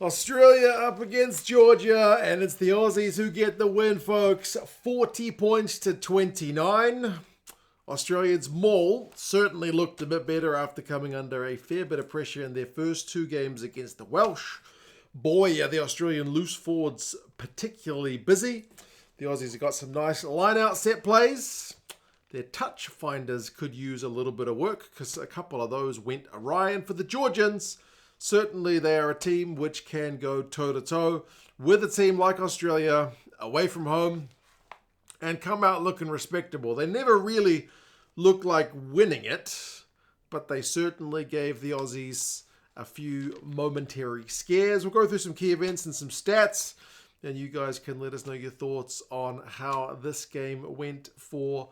Australia up against Georgia, and it's the Aussies who get the win, folks. 40 points to 29. Australians' maul certainly looked a bit better after coming under a fair bit of pressure in their first two games against the Welsh. Boy, are the Australian loose forwards particularly busy. The Aussies have got some nice line-out set plays. Their touch finders could use a little bit of work because a couple of those went awry. And for the Georgians, certainly they are a team which can go toe-to-toe with a team like Australia away from home and come out looking respectable. They never really looked like winning it, but they certainly gave the Aussies a few momentary scares. We'll go through some key events and some stats, and you guys can let us know your thoughts on how this game went for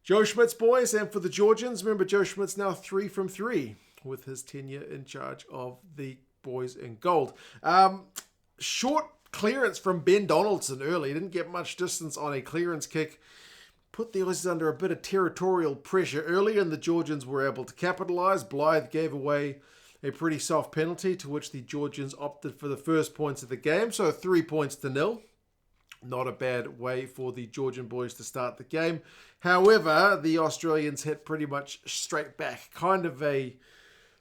Joe Schmidt's boys and for the Georgians. Remember, Joe Schmidt's now 3 from 3 with his tenure in charge of the boys in gold. Short clearance from Ben Donaldson early. He didn't get much distance on a clearance kick. Put the Aussies under a bit of territorial pressure early, and the Georgians were able to capitalise. Blyth gave away a pretty soft penalty, to which the Georgians opted for the first points of the game. So 3 points to 0. Not a bad way for the Georgian boys to start the game. However, the Australians hit pretty much straight back. Kind of a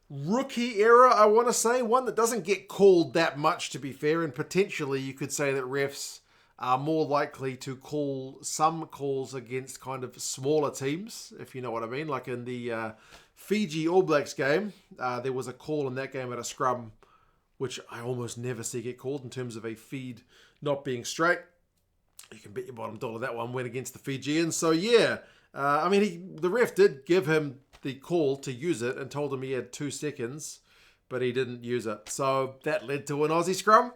rookie error, I want to say. One that doesn't get called that much, to be fair. And potentially you could say that refs are more likely to call some calls against kind of smaller teams, if you know what I mean. Like in the Fiji All Blacks game, there was a call in that game at a scrum, which I almost never see get called in terms of a feed not being straight. You can bet your bottom dollar that one went against the Fijians. So yeah, the ref did give him the call to use it and told him he had 2 seconds, but he didn't use it. So that led to an Aussie scrum.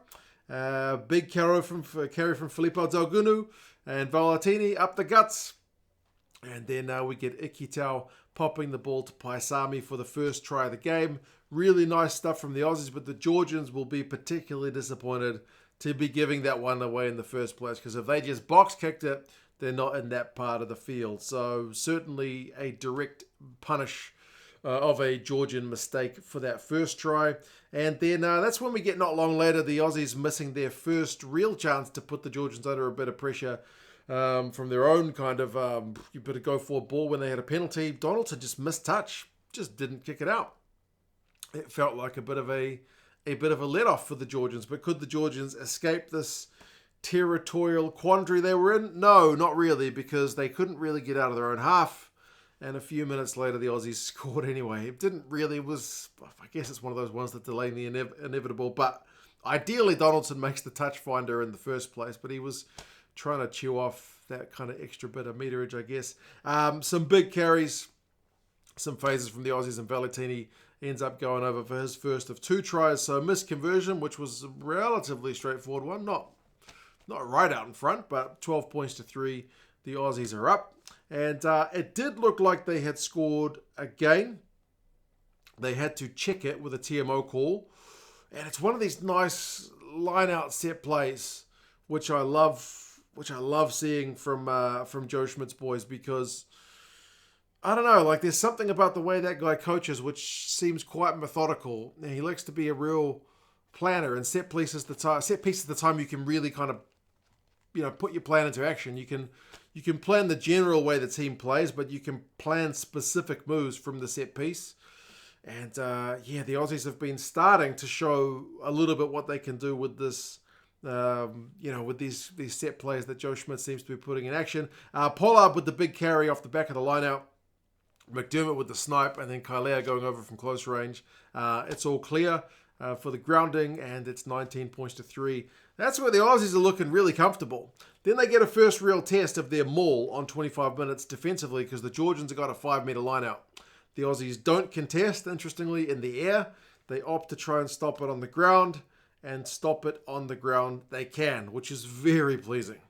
Big carry from Filipo Daugunu and Valetini up the guts. And then we get Ikitau popping the ball to Paisami for the first try of the game. Really nice stuff from the Aussies, but the Georgians will be particularly disappointed to be giving that one away in the first place, because if they just box kicked it, they're not in that part of the field. So certainly a direct punish of a Georgian mistake for that first try. And then that's when we get, not long later, the Aussies missing their first real chance to put the Georgians under a bit of pressure from their own kind of you better go for a ball when they had a penalty. Donaldson just missed touch, just didn't kick it out. It felt like a bit of a let-off for the Georgians. But could the Georgians escape this territorial quandary they were in? No, not really, because they couldn't really get out of their own half. And a few minutes later, the Aussies scored anyway. It didn't really I guess it's one of those ones that delay the inevitable. But ideally, Donaldson makes the touch finder in the first place. But he was trying to chew off that kind of extra bit of meterage, I guess. Some big carries, some phases from the Aussies, and Valetini ends up going over for his first of 2 tries. So missed conversion, which was a relatively straightforward one. Not right out in front, but 12 points to 3. The Aussies are up. And it did look like they had scored again. They had to check it with a TMO call. And it's one of these nice line-out set plays, which I love seeing from Joe Schmidt's boys, because I don't know, like there's something about the way that guy coaches which seems quite methodical. And he likes to be a real planner, and set pieces at the time you can really kind of put your plan into action. You can plan the general way the team plays, but you can plan specific moves from the set piece. And the Aussies have been starting to show a little bit what they can do with this, with these set plays that Joe Schmidt seems to be putting in action. Pollard with the big carry off the back of the line-out. McDermott with the snipe, and then Kailea going over from close range. It's all clear for the grounding, and it's 19 points to 3. That's where the Aussies are looking really comfortable. Then they get a first real test of their maul on 25 minutes defensively, because the Georgians have got a 5-metre line out. The Aussies don't contest, interestingly, in the air. They opt to try and stop it on the ground, and stop it on the ground they can, which is very pleasing,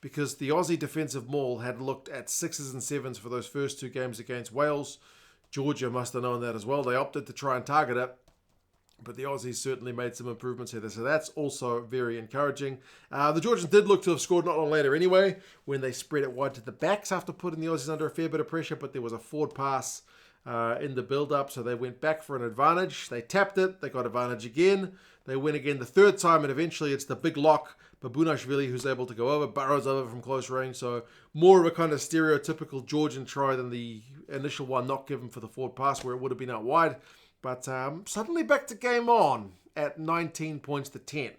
because the Aussie defensive maul had looked at 6s and 7s for those first 2 games against Wales. Georgia must have known that as well. They opted to try and target it, but the Aussies certainly made some improvements here. So that's also very encouraging. The Georgians did look to have scored not long later anyway, when they spread it wide to the backs after putting the Aussies under a fair bit of pressure, but there was a forward pass in the build-up, so they went back for an advantage. They tapped it, they got advantage again. They win again the third time, and eventually it's the big lock, Niniashvili, who's able to go over, burrows over from close range. So more of a kind of stereotypical Georgian try than the initial one not given for the forward pass where it would have been out wide. But suddenly back to game on at 19 points to 10.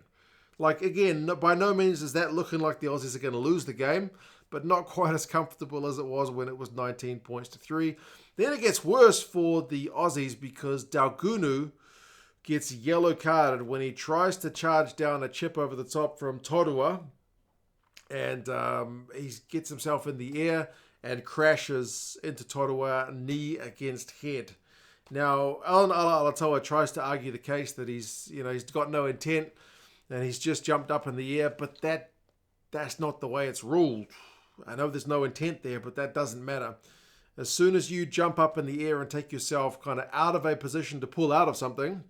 Like, again, by no means is that looking like the Aussies are going to lose the game, but not quite as comfortable as it was when it was 19 points to 3. Then it gets worse for the Aussies because Daugunu gets yellow carded when he tries to charge down a chip over the top from Torua, and he gets himself in the air and crashes into Torua, knee against head. Now, Allan Alaalatoa tries to argue the case that he's got no intent and he's just jumped up in the air, but that's not the way it's ruled. I know there's no intent there, but that doesn't matter. As soon as you jump up in the air and take yourself kind of out of a position to pull out of something,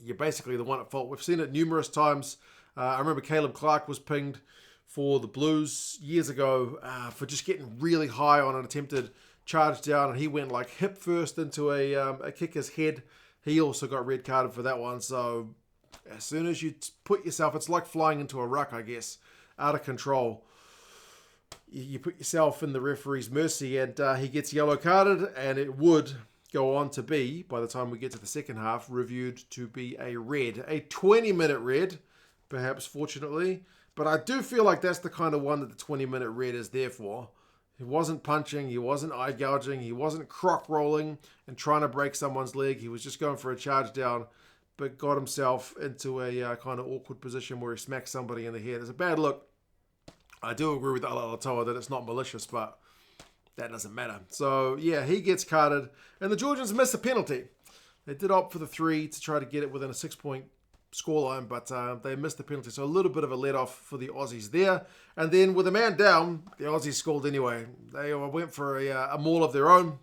you're basically the one at fault. We've seen it numerous times. I remember Caleb Clark was pinged for the Blues years ago for just getting really high on an attempted charge down, and he went like hip first into a kicker's head. He also got red carded for that one. So as soon as you put yourself, it's like flying into a ruck, I guess, out of control. You put yourself in the referee's mercy, and he gets yellow carded, and it would go on to be, by the time we get to the second half, reviewed to be a red. A 20-minute red, perhaps, fortunately. But I do feel like that's the kind of one that the 20-minute red is there for. He wasn't punching, he wasn't eye gouging, he wasn't croc rolling and trying to break someone's leg. He was just going for a charge down, but got himself into a kind of awkward position where he smacked somebody in the head. It's a bad look. I do agree with Alaalatoa that it's not malicious, but that doesn't matter. So, yeah, he gets carded. And the Georgians miss a penalty. They did opt for the 3 to try to get it within a 6-point scoreline, but they missed the penalty. So a little bit of a let-off for the Aussies there. And then with a man down, the Aussies scored anyway. They went for a maul of their own.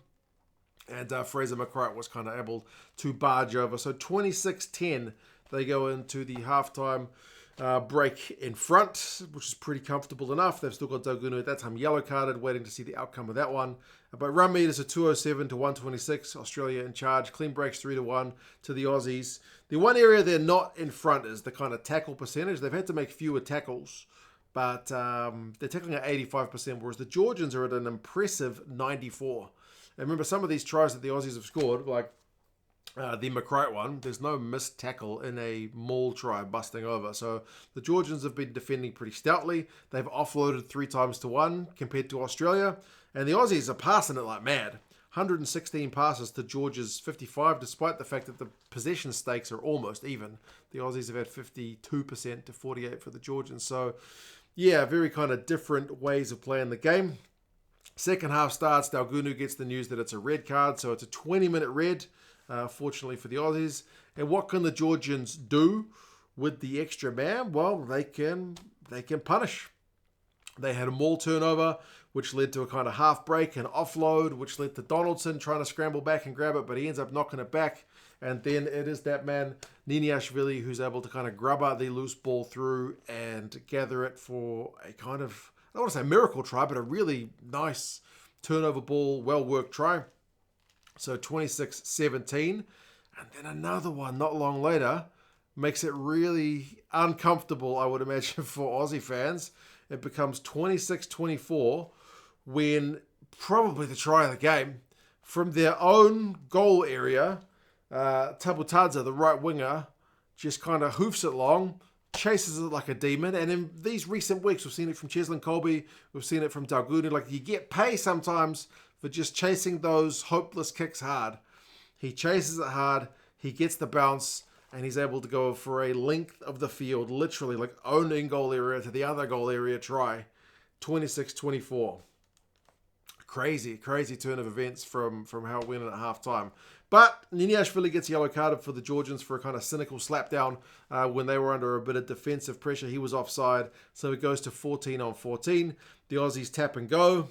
And Fraser McReight was kind of able to barge over. So 26-10, they go into the halftime break in front, which is pretty comfortable enough. They've still got Daugunu at that time yellow carded, waiting to see the outcome of that one. But run meters are 207 to 126. Australia in charge. Clean breaks 3-1 to the Aussies. The one area they're not in front is the kind of tackle percentage. They've had to make fewer tackles, but they're tackling at 85%, whereas the Georgians are at an impressive 94%. And remember, some of these tries that the Aussies have scored, like the McReight one, there's no missed tackle in a maul try busting over. So the Georgians have been defending pretty stoutly. They've offloaded 3 times to 1 compared to Australia. And the Aussies are passing it like mad. 116 passes to Georgia's 55, despite the fact that the possession stakes are almost even. The Aussies have had 52% to 48 for the Georgians. So, yeah, very kind of different ways of playing the game. Second half starts. Daugunu gets the news that it's a red card. So it's a 20-minute red, fortunately for the Aussies. And what can the Georgians do with the extra man? Well, they can punish. They had a maul turnover, which led to a kind of half break and offload, which led to Donaldson trying to scramble back and grab it, but he ends up knocking it back. And then it is that man, Niniashvili, who's able to kind of grub out the loose ball through and gather it for a kind of, I don't want to say miracle try, but a really nice turnover ball, well-worked try. So 26-17. And then another one not long later makes it really uncomfortable, I would imagine, for Aussie fans. It becomes 26-24 when probably the try of the game, from their own goal area, Tabutsandze, the right winger, just kind of hoofs it long, chases it like a demon. And in these recent weeks, we've seen it from Cheslin Colby, we've seen it from Daugunu. Like, you get pay sometimes for just chasing those hopeless kicks hard. He chases it hard, he gets the bounce, and he's able to go for a length of the field, literally like own in goal area to the other goal area try. 26-24. Crazy turn of events from how it went in at halftime. But Niniashvili gets yellow carded for the Georgians for a kind of cynical slapdown when they were under a bit of defensive pressure. He was offside, so it goes to 14-14. The Aussies tap and go.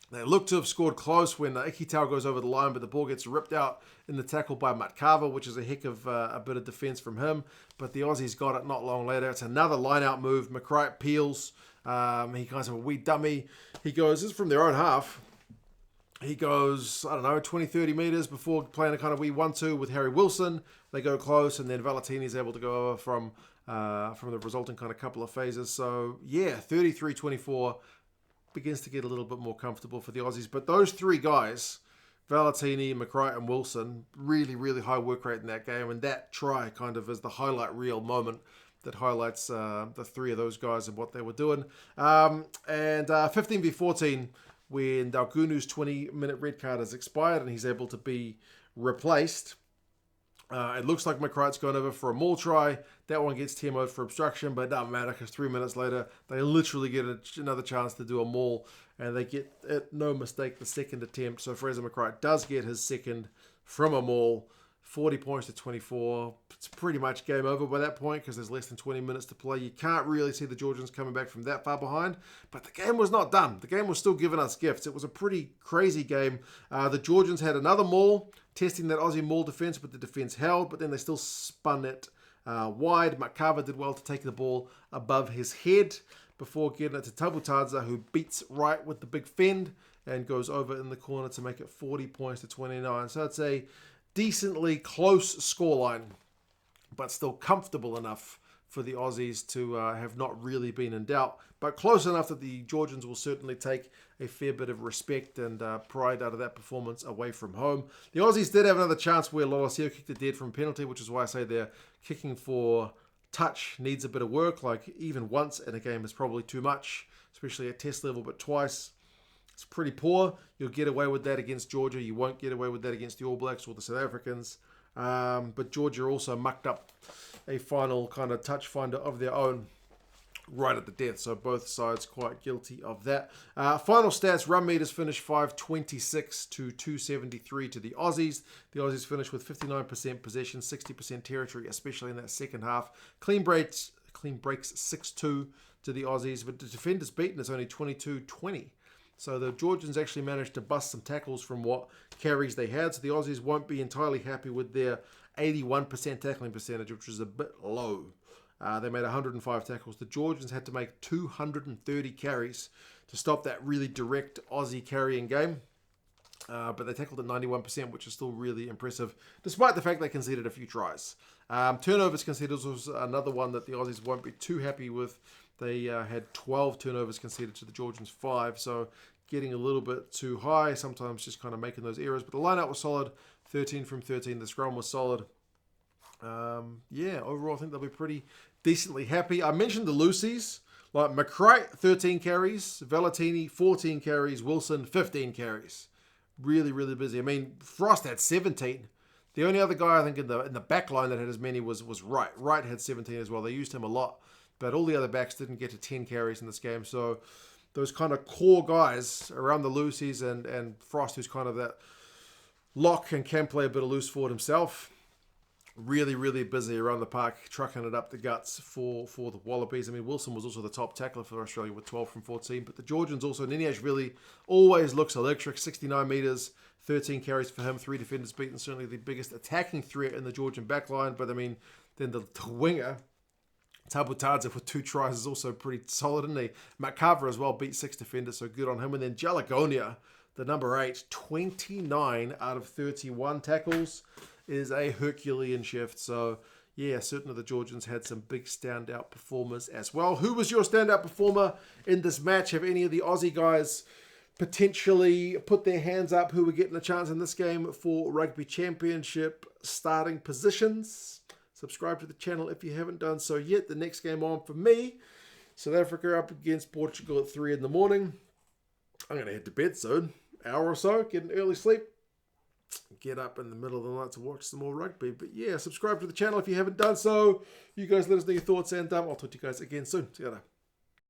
They look to have scored close when Ikitau goes over the line, but the ball gets ripped out in the tackle by Matkava, which is a heck of a bit of defense from him. But the Aussies got it not long later. It's another line-out move. McReight peels. He kind of a wee dummy. He goes, this is from their own half. He goes, I don't know, 20, 30 metres before playing a kind of wee 1-2 with Harry Wilson. They go close, and then Valetini is able to go over from the resulting kind of couple of phases. So, yeah, 33-24 begins to get a little bit more comfortable for the Aussies. But those three guys, Valetini, McReight and Wilson, really, really high work rate in that game. And that try kind of is the highlight reel moment that highlights the three of those guys and what they were doing. And 15v14, when Daugunu's 20-minute red card has expired and he's able to be replaced. It looks like McReight's gone over for a maul try. That one gets TMO'd for obstruction, but it doesn't matter because 3 minutes later, they literally get another chance to do a maul, and they get, no mistake, the second attempt. So Fraser McReight does get his second from a maul. 40 points to 24. It's pretty much game over by that point because there's less than 20 minutes to play. You can't really see the Georgians coming back from that far behind, but the game was not done. The game was still giving us gifts. It was a pretty crazy game. The Georgians had another maul, testing that Aussie maul defense, but the defense held, but then they still spun it wide. Makava did well to take the ball above his head before getting it to Tabutsandze, who beats Wright with the big fend and goes over in the corner to make it 40 points to 29. So it's a decently close scoreline, but still comfortable enough for the Aussies to have not really been in doubt, but close enough that the Georgians will certainly take a fair bit of respect and pride out of that performance away from home. The Aussies did have another chance where Lolesio kicked it dead from penalty, which is why I say their kicking for touch needs a bit of work. Like, even once in a game is probably too much, especially at test level, but twice, it's pretty poor. You'll get away with that against Georgia. You won't get away with that against the All Blacks or the South Africans. But Georgia also mucked up a final kind of touch finder of their own right at the death. So both sides quite guilty of that. Final stats, run meters finished 526 to 273 to the Aussies. The Aussies finished with 59% possession, 60% territory, especially in that second half. Clean breaks 6-2 to the Aussies, but the defenders beaten is only 22-20. So the Georgians actually managed to bust some tackles from what carries they had. So the Aussies won't be entirely happy with their 81% tackling percentage, which is a bit low. They made 105 tackles. The Georgians had to make 230 carries to stop that really direct Aussie carrying game. But they tackled at 91%, which is still really impressive, despite the fact they conceded a few tries. Turnovers conceded was another one that the Aussies won't be too happy with. They had 12 turnovers conceded to the Georgians 5, so getting a little bit too high, sometimes just kind of making those errors. But the lineup was solid, 13 from 13. The scrum was solid. Overall, I think they'll be pretty decently happy. I mentioned the loosies, like McReight, 13 carries, Valetini, 14 carries, Wilson, 15 carries. Really, really busy. I mean, Frost had 17. The only other guy I think in the back line that had as many was Wright. Wright had 17 as well. They used him a lot, but all the other backs didn't get to 10 carries in this game. So those kind of core guys around the loosies and Frost, who's kind of that lock and can play a bit of loose forward himself, really, really busy around the park, trucking it up the guts for the Wallabies. I mean, Wilson was also the top tackler for Australia with 12 from 14, but the Georgians also, Niniashvili always looks electric, 69 metres, 13 carries for him, 3 defenders beaten, certainly the biggest attacking threat in the Georgian backline. But I mean, then the winger, Tabutsandze with 2 tries is also pretty solid, isn't he? Makava as well beat 6 defenders, so good on him. And then Jalagonia, the number 8, 29 out of 31 tackles is a Herculean shift. So yeah, certainly the Georgians had some big standout performers as well. Who was your standout performer in this match? Have any of the Aussie guys potentially put their hands up who were getting a chance in this game for Rugby Championship starting positions? Subscribe to the channel if you haven't done so yet. The next game on for me, South Africa up against Portugal at 3 in the morning. I'm going to head to bed soon, hour or so, get an early sleep, get up in the middle of the night to watch some more rugby. But yeah, subscribe to the channel if you haven't done so. You guys let us know your thoughts, and I'll talk to you guys again soon. See you later.